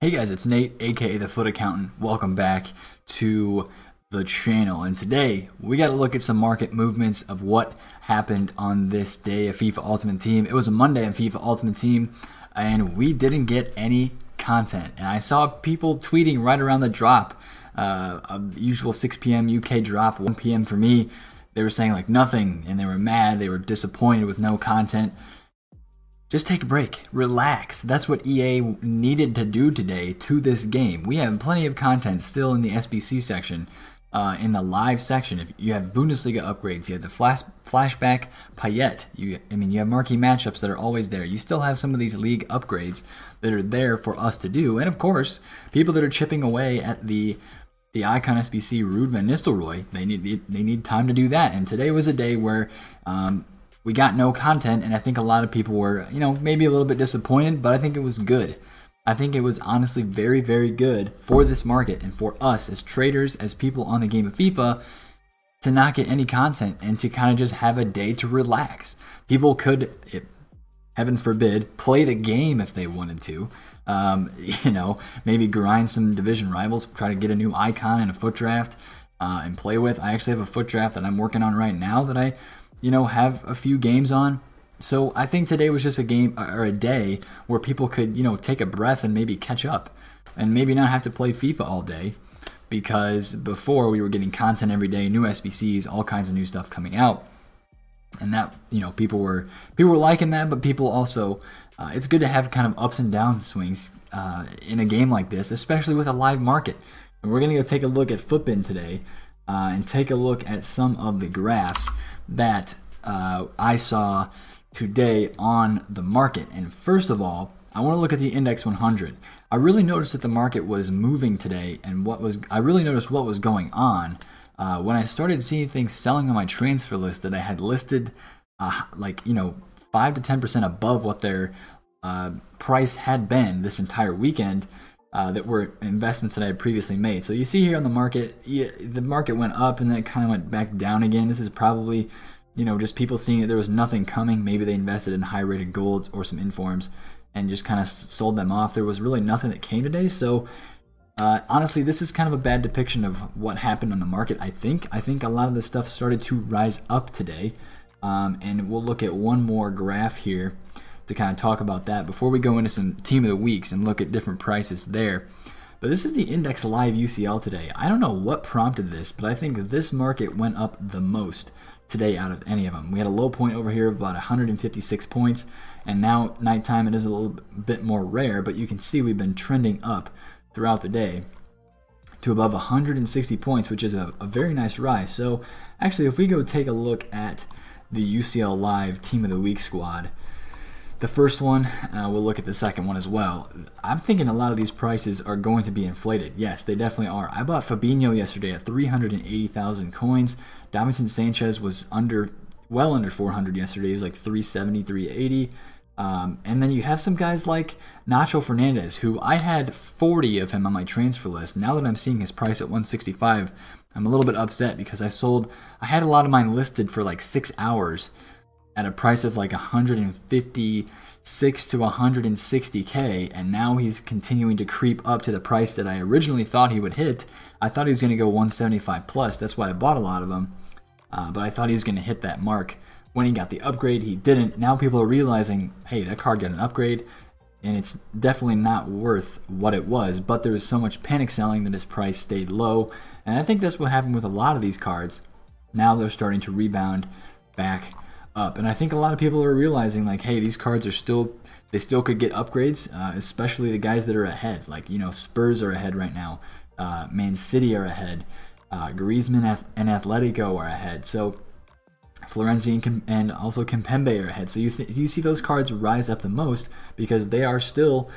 Hey guys, it's Nate, aka TheFutAccountant. Welcome back to the channel. And today we got to look at some market movements of what happened on this day of FIFA Ultimate Team. It was a Monday in FIFA Ultimate Team, and we didn't get any content. And I saw people tweeting right around the drop, usual 6 p.m. UK drop, 1 p.m. for me. They were saying like nothing, and they were mad. They were disappointed with no content. Just take a break, relax. That's what EA needed to do today to this game. We have plenty of content still in the SBC section, in the live section. If you have Bundesliga upgrades, you have the flashback Payet. You have marquee matchups that are always there. You still have some of these league upgrades that are there for us to do, and of course, people that are chipping away at the Icon SBC Ruud van Nistelrooy. They need time to do that. And today was a day where we got no content, and I think a lot of people were, maybe a little bit disappointed, but I think it was good. I think it was honestly very, very good for this market and for us as traders, as people on the game of FIFA, to not get any content and to kind of just have a day to relax. People could, heaven forbid, play the game if they wanted to. Maybe grind some division rivals, try to get a new icon in a foot draft and play with. I actually have a foot draft that I'm working on right now that I have a few games on. So I think today was just a game or a day where people could, take a breath and maybe catch up and maybe not have to play FIFA all day, because before we were getting content every day, new SBCs, all kinds of new stuff coming out. And that, people were liking that, but people also, it's good to have kind of ups and downs swings in a game like this, especially with a live market. And we're going to go take a look at FUTBIN today and take a look at some of the graphs that I saw today on the market. And first of all, I want to look at the Index 100. I really noticed that the market was moving today, and I really noticed what was going on when I started seeing things selling on my transfer list that I had listed 5 to 10% above what their price had been this entire weekend. That were investments that I had previously made. So you see here on the market, the market went up and then it kind of went back down again. This is probably, just people seeing that there was nothing coming. Maybe they invested in high rated golds or some informs and just kind of sold them off. There was really nothing that came today. So honestly, this is kind of a bad depiction of what happened on the market. I think a lot of this stuff started to rise up today. And we'll look at one more graph here to kind of talk about that before we go into some team of the weeks and look at different prices there. But this is the Index Live UCL today. I don't know what prompted this, but I think this market went up the most today out of any of them. We had a low point over here of about 156 points, and now nighttime it is a little bit more rare, but you can see we've been trending up throughout the day to above 160 points, which is a very nice rise. So actually, if we go take a look at the UCL Live Team of the Week squad, the first one, we'll look at the second one as well. I'm thinking a lot of these prices are going to be inflated. Yes, they definitely are. I bought Fabinho yesterday at 380,000 coins. Davinson Sanchez was well under 400 yesterday. He was like 370, 380. And then you have some guys like Nacho Fernandez, who I had 40 of him on my transfer list. Now that I'm seeing his price at 165, I'm a little bit upset because I had a lot of mine listed for like 6 hours at a price of like 156 to 160K, and now he's continuing to creep up to the price that I originally thought he would hit. I thought he was going to go 175 plus. That's why I bought a lot of them, but I thought he was going to hit that mark when he got the upgrade. He didn't. Now people are realizing, hey, that card got an upgrade, and it's definitely not worth what it was, but there was so much panic selling that his price stayed low, and I think that's what happened with a lot of these cards. Now they're starting to rebound back up, and I think a lot of people are realizing like, hey, these cards are still could get upgrades, especially the guys that are ahead. Like, Spurs are ahead right now, Man City are ahead, Griezmann and Atletico are ahead, so Florenzi and also Kimpembe are ahead. So you see those cards rise up the most because they are still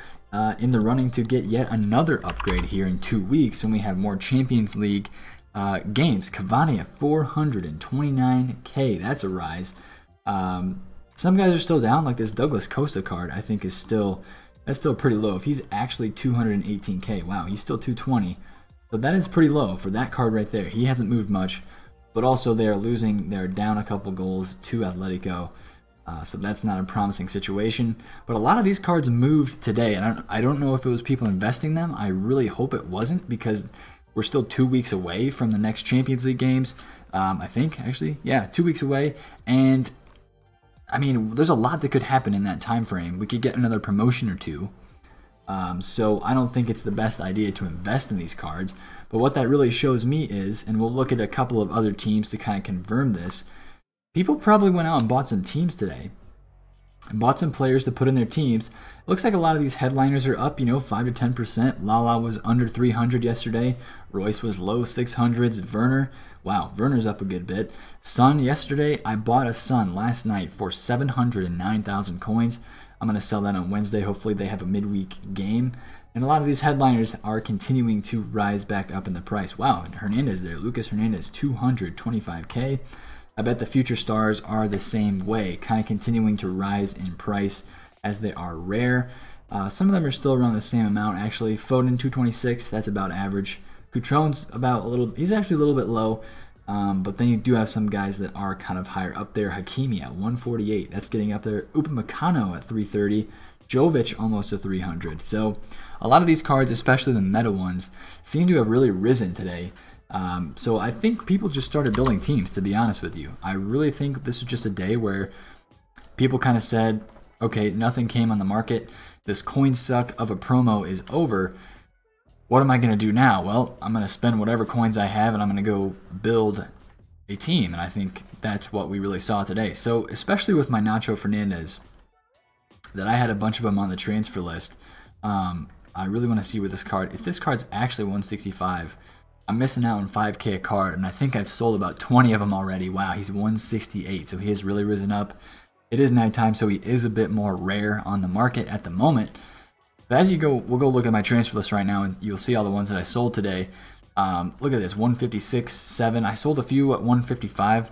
in the running to get yet another upgrade here in 2 weeks when we have more Champions League games. Cavani at 429K, that's a rise. Some guys are still down, like this Douglas Costa card. I think that's still pretty low. If he's actually 218K, wow, he's still 220. But that is pretty low for that card right there. He hasn't moved much, but also they're down a couple goals to Atletico. So that's not a promising situation. But a lot of these cards moved today, and I don't know if it was people investing them. I really hope it wasn't, because we're still 2 weeks away from the next Champions League games. I think, actually, yeah, 2 weeks away. And, I mean, there's a lot that could happen in that time frame. We could get another promotion or two. So I don't think it's the best idea to invest in these cards. But what that really shows me is, and we'll look at a couple of other teams to kind of confirm this, people probably went out and bought some teams today. And bought some players to put in their teams. It looks like a lot of these headliners are up, 5 to 10%. Lala was under 300 yesterday. Royce was low 600s. Werner, wow, Werner's up a good bit. Son, yesterday, I bought a Son last night for 709,000 coins. I'm going to sell that on Wednesday. Hopefully they have a midweek game. And a lot of these headliners are continuing to rise back up in the price. Wow, and Hernandez there. Lucas Hernandez, 225K. I bet the future stars are the same way, kind of continuing to rise in price as they are rare. Some of them are still around the same amount, actually. Foden, 226, that's about average. Coutron's about a little, he's actually a little bit low, but then you do have some guys that are kind of higher up there. Hakimi at 148, that's getting up there. Upamecano at 330. Jovic almost to 300. So a lot of these cards, especially the meta ones, seem to have really risen today. So I think people just started building teams, to be honest with you. I really think this was just a day where people kind of said, okay, nothing came on the market. This coin suck of a promo is over. What am I going to do now? Well, I'm going to spend whatever coins I have and I'm going to go build a team. And I think that's what we really saw today. So especially with my Nacho Fernandez, that I had a bunch of them on the transfer list. I really want to see where this card, if this card's actually 165, I'm missing out on 5K a card, and I think I've sold about 20 of them already. Wow, he's 168, so he has really risen up. It is nighttime, so he is a bit more rare on the market at the moment. But as you go, we'll go look at my transfer list right now, and you'll see all the ones that I sold today. Look at this, 156, 7. I sold a few at 155,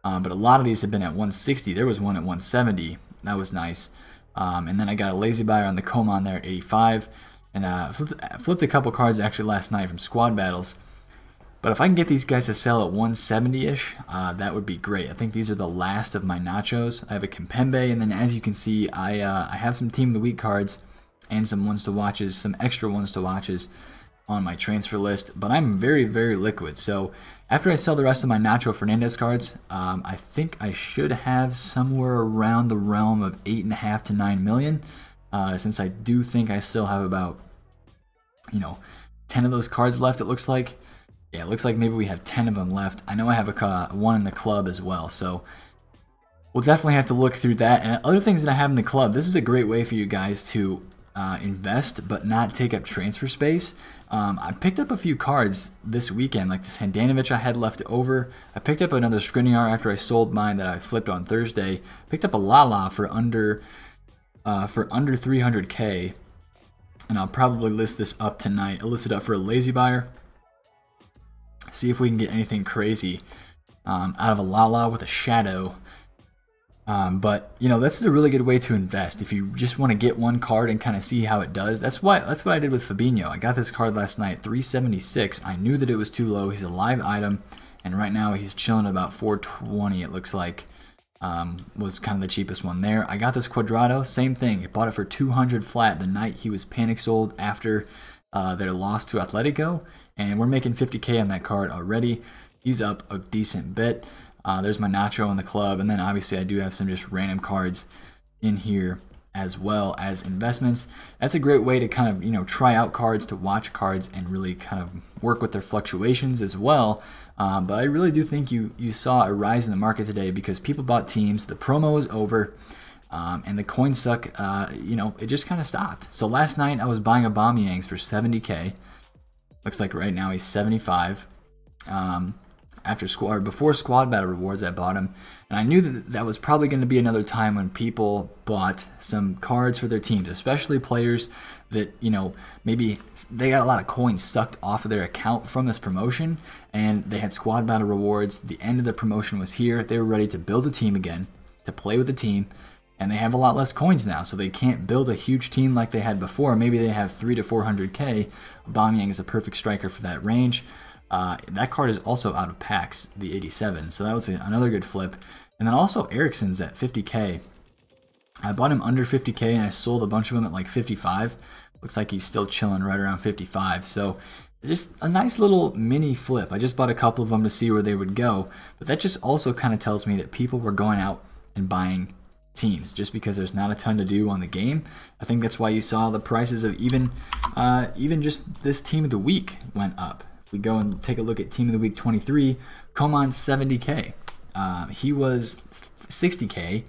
but a lot of these have been at 160. There was one at 170. That was nice. And then I got a lazy buyer on the Coman there at 85. And flipped a couple cards actually last night from squad battles. But if I can get these guys to sell at 170-ish, that would be great. I think these are the last of my nachos. I have a Kimpembe, and then as you can see, I have some Team of the Week cards and some ones to watches, some extra ones to watches on my transfer list. But I'm very, very liquid. So after I sell the rest of my Nacho Fernandez cards, I think I should have somewhere around the realm of 8.5 to 9 million. Since I do think I still have about, 10 of those cards left, it looks like. Yeah, it looks like maybe we have 10 of them left. I know I have one in the club as well, so we'll definitely have to look through that. And other things that I have in the club, this is a great way for you guys to invest but not take up transfer space. I picked up a few cards this weekend, like this Handanovic I had left over. I picked up another Skriniar after I sold mine that I flipped on Thursday. Picked up a Lala for under 300K, and I'll probably list this up tonight. I'll list it up for a lazy buyer. See if we can get anything crazy out of a Lala with a shadow. But this is a really good way to invest if you just want to get one card and kind of see how it does. That's what I did with Fabinho. I got this card last night, 376. I knew that it was too low. He's a live item, and right now he's chilling at about 420. It looks like. Was kind of the cheapest one there. I got this Cuadrado, same thing. I bought it for 200 flat the night he was panic sold after their loss to Atletico, and we're making 50K on that card already. He's up a decent bit. There's my Nacho in the club, and then obviously I do have some just random cards in here as well as investments. That's a great way to kind of try out cards, to watch cards, and really kind of work with their fluctuations as well. But I really do think you saw a rise in the market today because people bought teams, the promo was over, and the coin suck, it just kind of stopped. So last night I was buying Aubameyangs for 70K. Looks like right now he's 75. Before squad battle rewards, I bought him, and I knew that was probably going to be another time when people bought some cards for their teams, especially players that maybe they got a lot of coins sucked off of their account from this promotion, and they had squad battle rewards. The end of the promotion was here. They were ready to build a team again, to play with the team, and they have a lot less coins now, so they can't build a huge team like they had before. Maybe they have 300 to 400K. Aubameyang is a perfect striker for that range. That card is also out of packs, the 87, so that was another good flip. And then also Ericsson's at 50K. I bought him under 50K and I sold a bunch of them at like 55. Looks like he's still chilling right around 55. So just a nice little mini flip. I just bought a couple of them to see where they would go. But that just also kind of tells me that people were going out and buying teams just because there's not a ton to do on the game. I think that's why you saw the prices of even just this team of the week went up. If we go and take a look at team of the week 23, Coman 70K. He was 60K.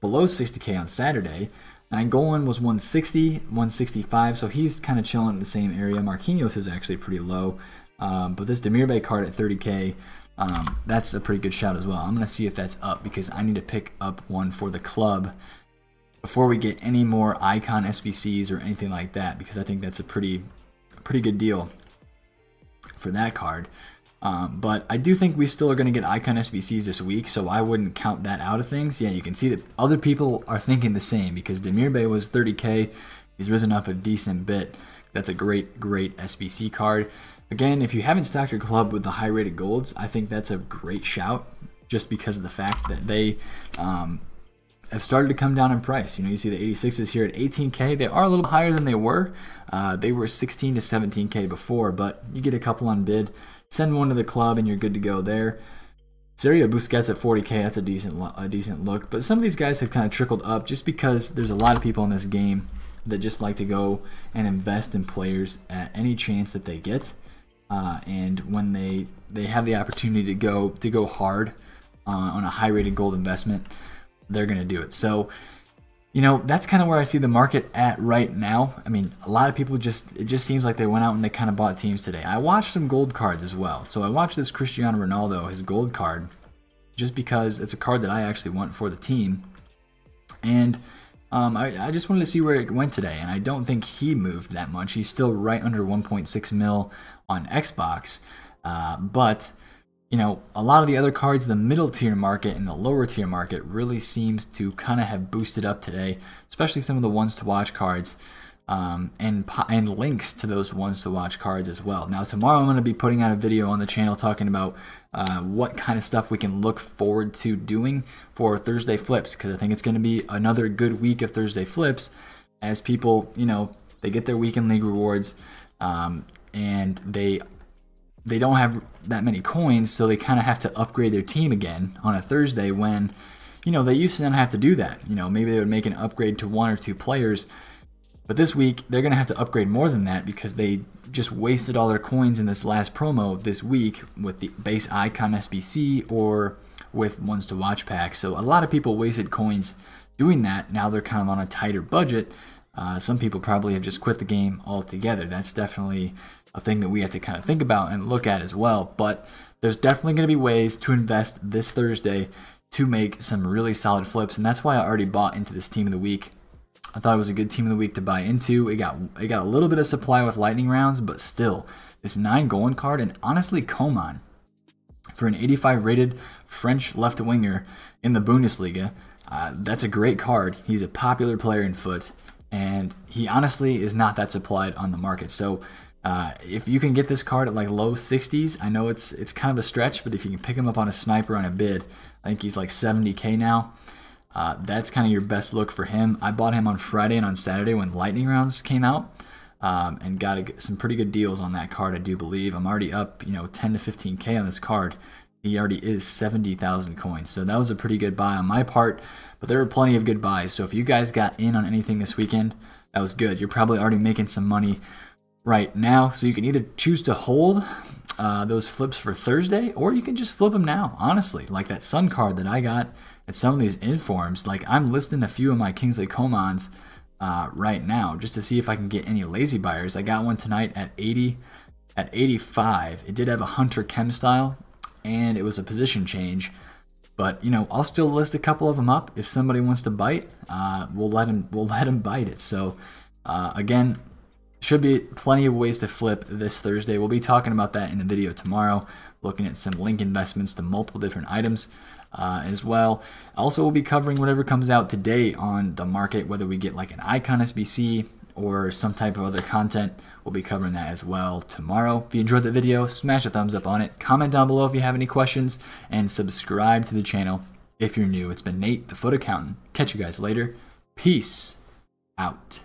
Below 60K on Saturday. Nainggolan was 160, 165, so he's kind of chilling in the same area. Marquinhos is actually pretty low, but this Demirbay card at 30K, that's a pretty good shout as well. I'm going to see if that's up because I need to pick up one for the club before we get any more icon SBCs or anything like that, because I think that's a pretty good deal for that card. But I do think we still are going to get icon SBCs this week, so I wouldn't count that out of things. Yeah, you can see that other people are thinking the same because Demirbay was 30K. He's risen up a decent bit. That's a great SBC card. Again, if you haven't stocked your club with the high rated golds, I think that's a great shout just because of the fact that they have started to come down in price. You know, you see the 86s here at 18K. They are a little higher than they were. They were 16 to 17K before, but you get a couple on bid. Send one to the club and you're good to go there. Sergio Busquets at 40K, that's a decent look. But some of these guys have kind of trickled up just because there's a lot of people in this game that just like to go and invest in players at any chance that they get. And when they have the opportunity to go hard on a high rated gold investment, they're going to do it. So, you know, that's kind of where I see the market at right now. I mean, a lot of people it just seems like they went out and they kind of bought teams today. I watched some gold cards as well. So I watched this Cristiano Ronaldo, his gold card, just because it's a card that I actually want for the team. And I just wanted to see where it went today. And I don't think he moved that much. He's still right under 1.6 mil on Xbox. But you know, a lot of the other cards, the middle tier market and the lower tier market really seems to kind of have boosted up today, especially some of the ones to watch cards and links to those ones to watch cards as well. Now tomorrow I'm going to be putting out a video on the channel talking about what kind of stuff we can look forward to doing for Thursday flips, because I think it's going to be another good week of Thursday flips as people, you know, they get their weekend league rewards and they don't have that many coins, so they kind of have to upgrade their team again on a Thursday when, you know, they used to not have to do that. You know, maybe they would make an upgrade to 1 or 2 players, but this week they're going to have to upgrade more than that because they just wasted all their coins in this last promo this week with the base icon SBC or with ones to watch packs. So a lot of people wasted coins doing that. Now they're kind of on a tighter budget. Some people probably have just quit the game altogether. That's definitely a thing that we have to kind of think about and look at as well. But there's definitely going to be ways to invest this Thursday to make some really solid flips, and that's why I already bought into this team of the week. I thought it was a good team of the week to buy into. It got a little bit of supply with lightning rounds, but still, this Nainggolan card, and honestly Coman, for an 85 rated French left winger in the Bundesliga, that's a great card. He's a popular player in foot, and he honestly is not that supplied on the market. So if you can get this card at like low 60s, I know it's kind of a stretch, but if you can pick him up on a sniper on a bid, I think he's like 70K now. That's kind of your best look for him. I bought him on Friday and on Saturday when lightning rounds came out, and got some pretty good deals on that card, I do believe. I'm already up, 10 to 15K on this card. He already is 70,000 coins, so that was a pretty good buy on my part, but there were plenty of good buys. So if you guys got in on anything this weekend, that was good. You're probably already making some money right now, so you can either choose to hold those flips for Thursday, or you can just flip them now, honestly. Like that Sun card that I got at some of these informs, like I'm listing a few of my Kingsley Comans right now just to see if I can get any lazy buyers. I got one tonight at 80, at 85. It did have a Hunter Chem style, and it was a position change. But I'll still list a couple of them up. If somebody wants to bite, we'll let him bite it. So again, should be plenty of ways to flip this Thursday. We'll be talking about that in the video tomorrow, looking at some link investments to multiple different items as well. Also, we'll be covering whatever comes out today on the market, whether we get like an icon SBC or some type of other content. We'll be covering that as well tomorrow. If you enjoyed the video, smash a thumbs up on it. Comment down below if you have any questions, and subscribe to the channel If you're new, it's been Nate, the Foot Accountant. Catch you guys later. Peace out.